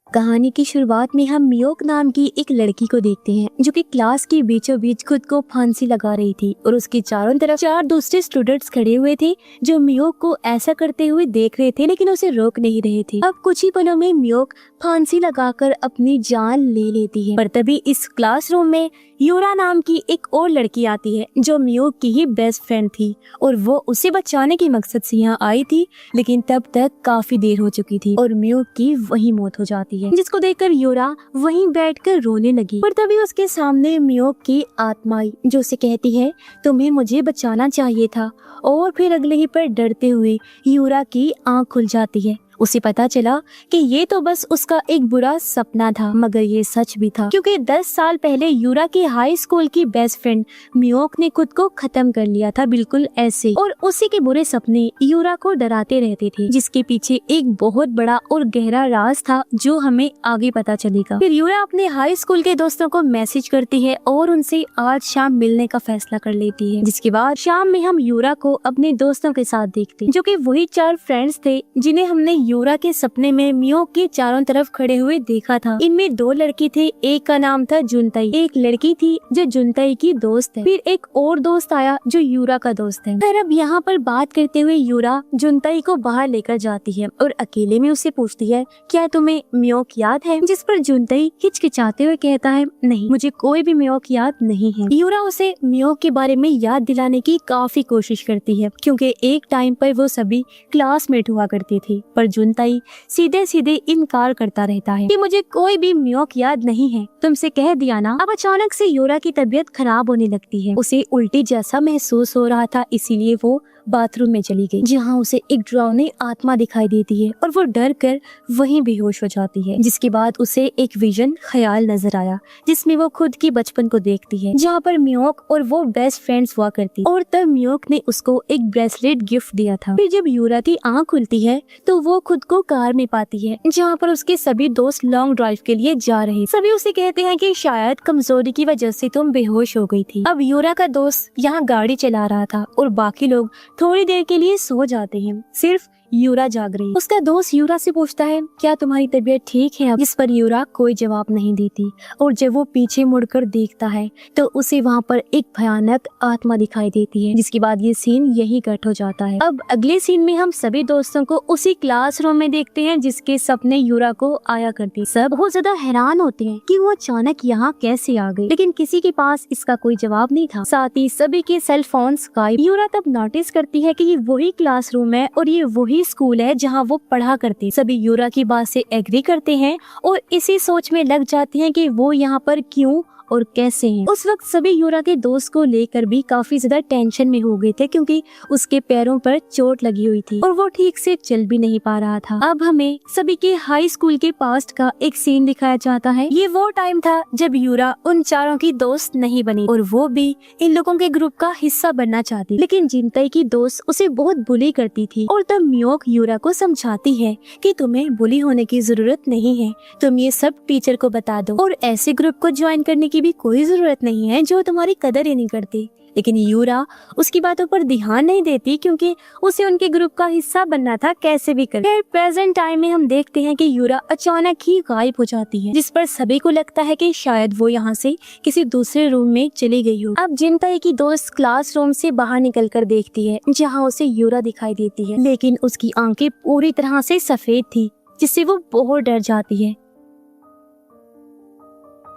कहानी की शुरुआत में हम मियोक नाम की एक लड़की को देखते हैं जो कि क्लास के बीचों बीच खुद को फांसी लगा रही थी और उसके चारों तरफ 4 दूसरे स्टूडेंट्स खड़े हुए थे जो मियोक को ऐसा करते हुए देख रहे थे लेकिन उसे रोक नहीं रहे थे। अब कुछ ही पलों में मियोक फांसी लगाकर अपनी जान ले लेती है, पर तभी इस क्लासरूम में यूरा नाम की एक और लड़की आती है जो मियोक की ही बेस्ट फ्रेंड थी और वो उसे बचाने के मकसद से यहाँ आई थी, लेकिन तब तक काफी देर हो चुकी थी और मियोक की वही मौत हो जाती है, जिसको देखकर यूरा वहीं बैठकर रोने लगी। पर तभी उसके सामने मियोक की आत्मा आई जो उसे कहती है तुम्हें मुझे बचाना चाहिए था, और फिर अगले ही पर डरते हुए यूरा की आंख खुल जाती है। उसे पता चला कि ये तो बस उसका एक बुरा सपना था, मगर ये सच भी था क्योंकि 10 साल पहले यूरा की हाई स्कूल की बेस्ट फ्रेंड मियोक ने खुद को खत्म कर लिया था, बिल्कुल ऐसे। और उसी के बुरे सपने यूरा को डराते रहते थे, जिसके पीछे एक बहुत बड़ा और गहरा राज था जो हमें आगे पता चलेगा। फिर यूरा अपने हाई स्कूल के दोस्तों को मैसेज करती है और उनसे आज शाम मिलने का फैसला कर लेती है, जिसके बाद शाम में हम यूरा को अपने दोस्तों के साथ देखते हैं जो कि वही 4 फ्रेंड्स थे जिन्हें हमने यूरा के सपने में मियोक के चारों तरफ खड़े हुए देखा था। इनमें 2 लड़की थे, एक का नाम था जुनताई, एक लड़की थी जो जुनताई की दोस्त है, फिर एक और दोस्त आया जो यूरा का दोस्त है। फिर अब यहाँ पर बात करते हुए यूरा जुनताई को बाहर लेकर जाती है और अकेले में उससे पूछती है क्या तुम्हें मियोक याद है, जिस पर जुनताई हिचकिचाते हुए कहता है नहीं, मुझे कोई भी मियोक याद नहीं है। यूरा उसे मियोक के बारे में याद दिलाने की काफी कोशिश करती है क्योंकि एक टाइम पर वो सभी क्लासमेट हुआ करती थी, पर जुनताई सीधे सीधे इनकार करता रहता है कि मुझे कोई भी मियोक याद नहीं है, तुमसे कह दिया ना। अब अचानक से यूरा की तबीयत खराब होने लगती है, उसे उल्टी जैसा महसूस हो रहा था, इसीलिए वो बाथरूम में चली गई जहाँ उसे एक डरावनी आत्मा दिखाई देती है और वो डर कर वहीं बेहोश हो जाती है। जिसके बाद उसे एक विजन ख्याल नजर आया जिसमें वो खुद की बचपन को देखती है जहाँ पर मियोक और वो बेस्ट फ्रेंड्स हुआ करती, और तब मियोक ने उसको एक ब्रेसलेट गिफ्ट दिया था। फिर जब यूरा की आँख खुलती है तो वो खुद को कार में पाती है जहाँ पर उसके सभी दोस्त लॉन्ग ड्राइव के लिए जा रहे। सभी उसे कहते हैं कि शायद कमजोरी की वजह से तुम बेहोश हो गई थी। अब यूरा का दोस्त यहाँ गाड़ी चला रहा था और बाकी लोग थोड़ी देर के लिए सो जाते हैं, सिर्फ यूरा जाग रही। उसका दोस्त यूरा से पूछता है क्या तुम्हारी तबीयत ठीक है, जिस पर यूरा कोई जवाब नहीं देती, और जब वो पीछे मुड़कर देखता है तो उसे वहाँ पर एक भयानक आत्मा दिखाई देती है। जिसके बाद ये सीन यही कट हो जाता है। अब अगले सीन में हम सभी दोस्तों को उसी क्लासरूम में देखते हैं जिसके सपने यूरा को आया करती। सब बहुत ज्यादा हैरान होते हैं कि वो अचानक यहाँ कैसे आ गई, लेकिन किसी के पास इसका कोई जवाब नहीं था। साथ ही सभी के सेल फोन्स गायब। यूरा तब नोटिस करती है कि ये वही क्लासरूम है और ये वही स्कूल है जहाँ वो पढ़ा करते। सभी यूरा की बात से एग्री करते हैं और इसी सोच में लग जाते हैं कि वो यहाँ पर क्यों और कैसे हैं। उस वक्त सभी यूरा के दोस्त को लेकर भी काफी ज्यादा टेंशन में हो गए थे क्योंकि उसके पैरों पर चोट लगी हुई थी और वो ठीक से चल भी नहीं पा रहा था। अब हमें सभी के हाई स्कूल के पास्ट का एक सीन दिखाया जाता है। ये वो टाइम था जब यूरा उन चारों की दोस्त नहीं बनी और वो भी इन लोगों के ग्रुप का हिस्सा बनना चाहती, लेकिन जिनताई की दोस्त उसे बहुत बुली करती थी। और तब मियोक यूरा को समझाती है कि तुम्हें बुली होने की जरूरत नहीं है, तुम ये सब टीचर को बता दो और ऐसे ग्रुप को ज्वाइन करने की भी कोई जरूरत नहीं है जो तुम्हारी कदर ही नहीं करती। लेकिन यूरा उसकी बातों पर ध्यान नहीं देती क्योंकि उसे उनके ग्रुप का हिस्सा बनना था कैसे भी कर। फिर प्रेजेंट टाइम में हम देखते हैं कि यूरा अचानक ही गायब हो जाती है, जिस पर सभी को लगता है कि शायद वो यहाँ से किसी दूसरे रूम में चली गई हो। अब जिनताई की दोस्त क्लासरूम से बाहर निकल कर देखती है जहाँ उसे यूरा दिखाई देती है, लेकिन उसकी आंखें पूरी तरह से सफेद थी जिससे वो बहुत डर जाती है।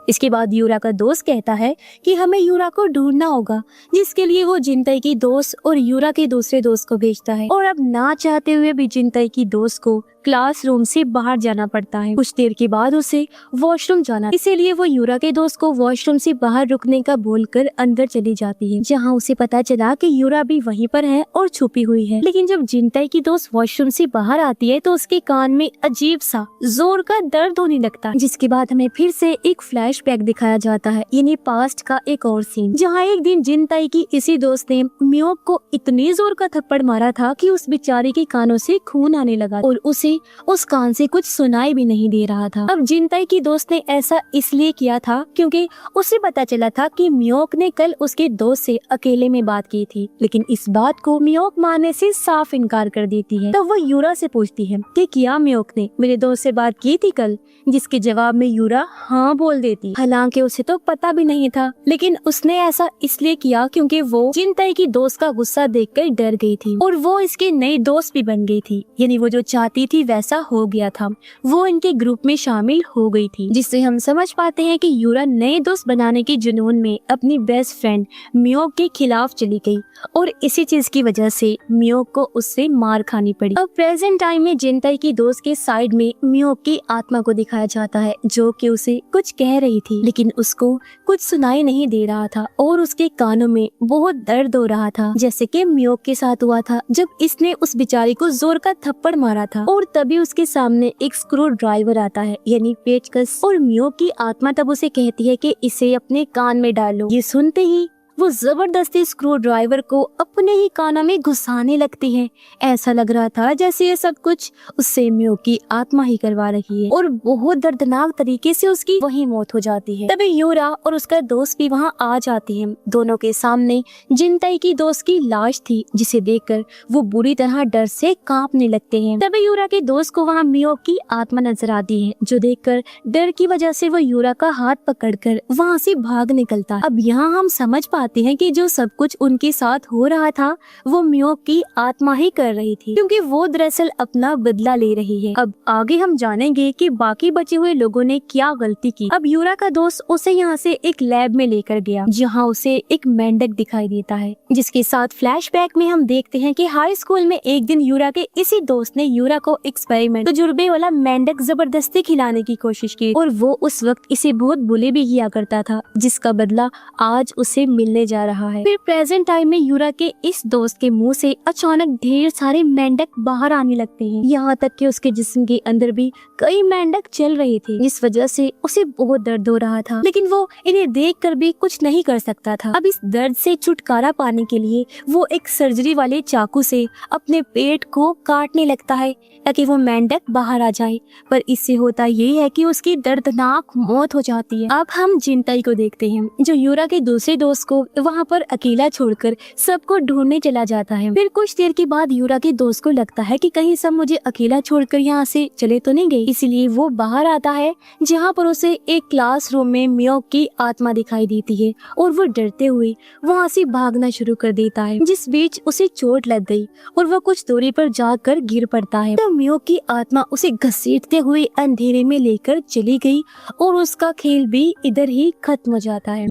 इसके बाद यूरा का दोस्त कहता है कि हमें यूरा को ढूंढना होगा, जिसके लिए वो जिनताई की दोस्त और यूरा के दूसरे दोस्त को भेजता है। और अब ना चाहते हुए भी जिनताई की दोस्त को क्लासरूम से बाहर जाना पड़ता है। कुछ देर के बाद उसे वॉशरूम जाना, इसीलिए वो यूरा के दोस्त को वॉशरूम से बाहर रुकने का बोलकर अंदर चली जाती है, जहाँ उसे पता चला कि यूरा भी वहीं पर है और छुपी हुई है। लेकिन जब जिनताई की दोस्त वॉशरूम से बाहर आती है तो उसके कान में अजीब सा जोर का दर्द होने लगता है, जिसके बाद हमें फिर से एक फ्लैश फ्लैशबैक दिखाया जाता है, यानी पास्ट का एक और सीन, जहाँ एक दिन जिनताई की इसी दोस्त ने मियोक को इतनी जोर का थप्पड़ मारा था कि उस बेचारे के कानों से खून आने लगा और उसे उस कान से कुछ सुनाई भी नहीं दे रहा था। अब जिनताई की दोस्त ने ऐसा इसलिए किया था क्योंकि उसे पता चला था कि मियोक ने कल उसके दोस्त से अकेले में बात की थी, लेकिन इस बात को मियोक मानने से साफ इनकार कर देती है। तो वो यूरा से पूछती है कि क्या मियोक ने मेरे दोस्त से बात की थी कल, जिसके जवाब में यूरा हाँ बोल देती। हालांकि उसे तो पता भी नहीं था, लेकिन उसने ऐसा इसलिए किया क्योंकि वो जिनताई की दोस्त का गुस्सा देखकर डर गई थी और वो इसके नई दोस्त भी बन गई थी, यानी वो जो चाहती थी वैसा हो गया था, वो इनके ग्रुप में शामिल हो गई थी, जिससे हम समझ पाते हैं कि यूरा नए दोस्त बनाने के जुनून में अपनी बेस्ट फ्रेंड मियोक के खिलाफ चली गई और इसी चीज की वजह से मियोक को उससे मार खानी पड़ी। अब प्रेजेंट टाइम में जिनताई की दोस्त के साइड में मियोक की आत्मा को दिखाया जाता है, जो कि उसे कुछ कह रही थी, लेकिन उसको कुछ सुनाई नहीं दे रहा था और उसके कानों में बहुत दर्द हो रहा था, जैसे कि मियोक के साथ हुआ था जब इसने उस बेचारी को जोर का थप्पड़ मारा था। और तभी उसके सामने एक स्क्रू ड्राइवर आता है, यानी पेचकस, और मियोक की आत्मा तब उसे कहती है कि इसे अपने कान में डालो। ये सुनते ही वो जबरदस्ती स्क्रू ड्राइवर को अपने ही कानों में घुसाने लगती है। ऐसा लग रहा था जैसे ये सब कुछ उससे मियोक की आत्मा ही करवा रही है और बहुत दर्दनाक तरीके से उसकी वही मौत हो जाती है। तभी यूरा और उसका दोस्त भी वहाँ आ जाती है। दोनों के सामने जिनताई की दोस्त की लाश थी, जिसे देखकर वो बुरी तरह डर से कांपने लगते हैं। तभी यूरा के दोस्त को वहाँ मियोक की आत्मा नजर आती है, जो देखकर डर की वजह से वो यूरा का हाथ पकड़कर वहाँ से भाग निकलता है। अब यहाँ हम समझ पाते हैं कि जो सब कुछ उनके साथ हो रहा था वो मियोक की आत्मा ही कर रही थी, क्योंकि वो दरअसल अपना बदला ले रही है। अब आगे हम जानेंगे कि बाकी बचे हुए लोगों ने क्या गलती की। अब यूरा का दोस्त उसे यहाँ से एक लैब में लेकर गया, जहाँ उसे एक मेंढक दिखाई देता है, जिसके साथ फ्लैशबैक में हम देखते हैं कि हाई स्कूल में एक दिन यूरा के इसी दोस्त ने यूरा को एक्सपेरिमेंट तजुर्बे वाला मेंढक जबरदस्ती खिलाने की कोशिश की और वो उस वक्त इसे बहुत बुली भी किया करता था, जिसका बदला आज उसे मिलने जा रहा है। फिर प्रेजेंट टाइम में यूरा के इस दोस्त के मुंह से अचानक ढेर सारे मेंढक बाहर आने लगते हैं, यहाँ तक कि उसके जिस्म के अंदर भी कई मेंढक चल रहे थे, जिस वजह से उसे बहुत दर्द हो रहा था, लेकिन वो इन्हें देखकर भी कुछ नहीं कर सकता था। अब इस दर्द से छुटकारा पाने के लिए वो एक सर्जरी वाले चाकू से अपने पेट को काटने लगता है ताकि वो मेंढक बाहर आ जाए, पर इससे होता ये है कि उसकी दर्दनाक मौत हो जाती है। अब हम जिनताई को देखते हैं, जो यूरा के दूसरे दोस्त को वहाँ पर अकेला छोड़कर सबको ढूंढने चला जाता है। फिर कुछ देर के बाद यूरा के दोस्त को लगता है कि कहीं सब मुझे अकेला छोड़कर यहाँ से चले तो नहीं गए, इसलिए वो बाहर आता है, जहाँ पर उसे एक क्लासरूम में मियोक की आत्मा दिखाई देती है और वो डरते हुए वहाँ से भागना शुरू कर देता है। जिस बीच उसे चोट लग गई और वो कुछ दूरी पर जाकर गिर पड़ता है, तो मियोक की आत्मा उसे घसीटते हुए अंधेरे में लेकर चली गई और उसका खेल भी इधर ही खत्म हो जाता है।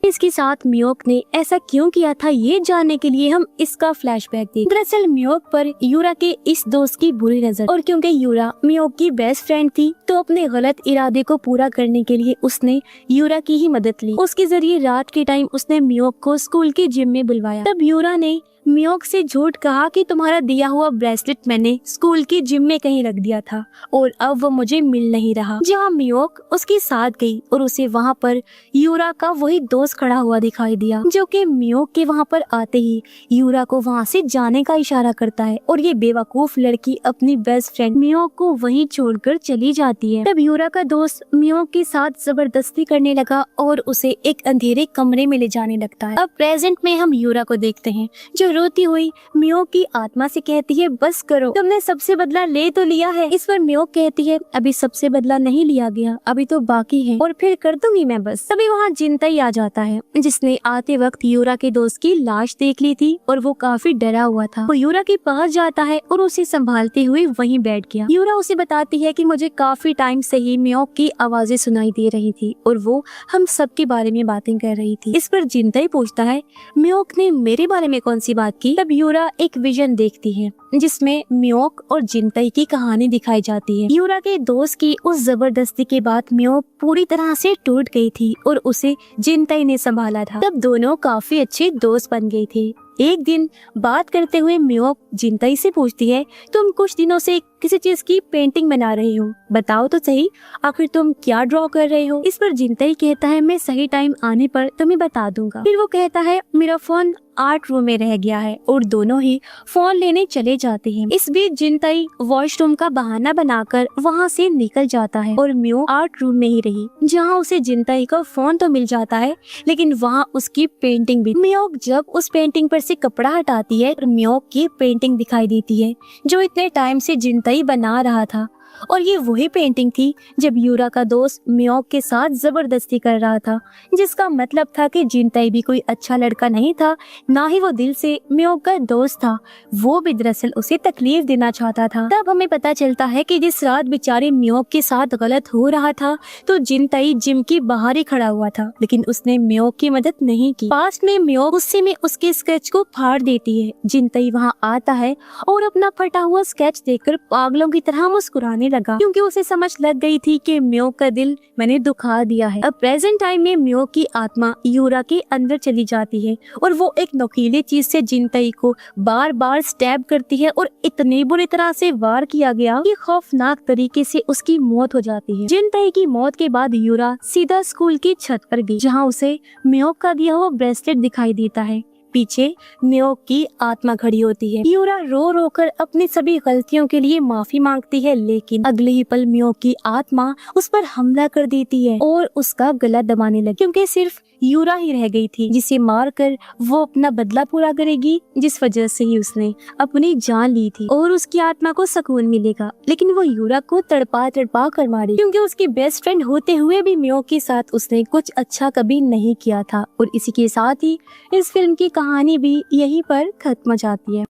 इसके साथ मियोक ने ऐसा क्यों किया था, ये जानने के लिए हम इसका फ्लैशबैक देखें। दरअसल मियोक पर यूरा के इस दोस्त की बुरी नजर, और क्योंकि यूरा मियोक की बेस्ट फ्रेंड थी तो अपने गलत इरादे को पूरा करने के लिए उसने यूरा की ही मदद ली। उसके जरिए रात के टाइम उसने मियोक को स्कूल के जिम में बुलवाया। तब यूरा ने मियोक से झूठ कहा कि तुम्हारा दिया हुआ ब्रेसलेट मैंने स्कूल की जिम में कहीं रख दिया था और अब वो मुझे मिल नहीं रहा। जहाँ मियोक उसके साथ गई और उसे वहाँ पर यूरा का वही दोस्त खड़ा हुआ दिखाई दिया, जो कि मियोक के वहाँ पर आते ही यूरा को वहाँ से जाने का इशारा करता है और ये बेवकूफ लड़की अपनी बेस्ट फ्रेंड मियोक को वहीं छोड़कर चली जाती है। तब यूरा का दोस्त मियोक के साथ जबरदस्ती करने लगा और उसे एक अंधेरे कमरे में ले जाने लगता है। अब प्रेजेंट में हम यूरा को देखते हैं, जो रोती हुई मियोक की आत्मा से कहती है बस करो, तुमने सबसे बदला ले तो लिया है। इस पर मियोक कहती है अभी सबसे बदला नहीं लिया गया, अभी तो बाकी है और फिर कर दूंगी मैं बस। तभी वहाँ जिनताई आ जाता है, जिसने आते वक्त यूरा के दोस्त की लाश देख ली थी और वो काफी डरा हुआ था। वो यूरा के पास जाता है और उसे संभालते हुए वहीं बैठ गया। यूरा उसे बताती है कि मुझे काफी टाइम से ही मियोक की आवाजें सुनाई दे रही थी और वो हम सबके बारे में बातें कर रही थी। इस पर जिनताई पूछता है मियोक ने मेरे बारे में कौन सी बात की। तब यूरा एक विजन देखती है जिसमें मियोक और जिनताई की कहानी दिखाई जाती है। यूरा के दोस्त की उस जबरदस्ती के बाद मियोक पूरी तरह से टूट गई थी और उसे जिनताई ने संभाला था। तब दोनों काफी अच्छे दोस्त बन गए थे। एक दिन बात करते हुए मियोक जिनताई से पूछती है, तुम कुछ दिनों से किसी चीज की पेंटिंग बना रही हो, बताओ तो सही आखिर तुम क्या ड्रॉ कर रहे हो। इस पर जिनताई कहता है, मैं सही टाइम आने पर तुम्हें बता दूंगा। फिर वो कहता है, मेरा फोन आर्ट रूम में रह गया है, और दोनों ही फोन लेने चले जाते हैं। इस बीच जिनताई वॉशरूम का बहाना बनाकर वहाँ से निकल जाता है और मियोक आर्ट रूम में ही रही, जहाँ उसे जिनताई का फोन तो मिल जाता है लेकिन वहाँ उसकी पेंटिंग भी। मियोक जब उस पेंटिंग पर से कपड़ा हटाती है, मियोक की पेंटिंग दिखाई देती है जो इतने टाइम से जिनताई बना रहा था, और ये वही पेंटिंग थी जब यूरा का दोस्त मियोक के साथ जबरदस्ती कर रहा था, जिसका मतलब था कि जिनताई भी कोई अच्छा लड़का नहीं था, ना ही वो दिल से मियोक का दोस्त था, वो भी दरअसल उसे तकलीफ देना चाहता था। तब हमें पता चलता है कि जिस रात बेचारे मियोक के साथ गलत हो रहा था तो जिनताई जिम की बाहर ही खड़ा हुआ था, लेकिन उसने मियोक की मदद नहीं की। पास में मियोक गुस्से में उसके स्केच को फाड़ देती है। जिनताई वहाँ आता है और अपना फटा हुआ स्केच देखकर पागलों की तरह मुस्कुराने लगा, क्योंकि उसे समझ लग गई थी कि मियोक का दिल मैंने दुखा दिया है। अब प्रेजेंट टाइम में मियोक की आत्मा यूरा के अंदर चली जाती है और वो एक नुकीले चीज से जिनताई को बार बार स्टैब करती है, और इतनी बुरी तरह से वार किया गया कि खौफनाक तरीके से उसकी मौत हो जाती है। जिनताई की मौत के बाद यूरा सीधा स्कूल की छत पर गई, जहाँ उसे मियोक का दिया हुआ ब्रेसलेट दिखाई देता है। पीछे मियोक की आत्मा खड़ी होती है। यूरा रो रो कर अपनी सभी गलतियों के लिए माफी मांगती है, लेकिन अगले ही पल मियोक की आत्मा उस पर हमला कर देती है और उसका गला दबाने लगी, क्योंकि सिर्फ यूरा ही रह गई थी जिसे मारकर वो अपना बदला पूरा करेगी, जिस वजह से ही उसने अपनी जान ली थी, और उसकी आत्मा को सुकून मिलेगा। लेकिन वो यूरा को तड़पा तड़पा कर मारी, क्योंकि उसकी बेस्ट फ्रेंड होते हुए भी मियोक के साथ उसने कुछ अच्छा कभी नहीं किया था। और इसी के साथ ही इस फिल्म की कहानी भी यहीं पर खत्म हो जाती है।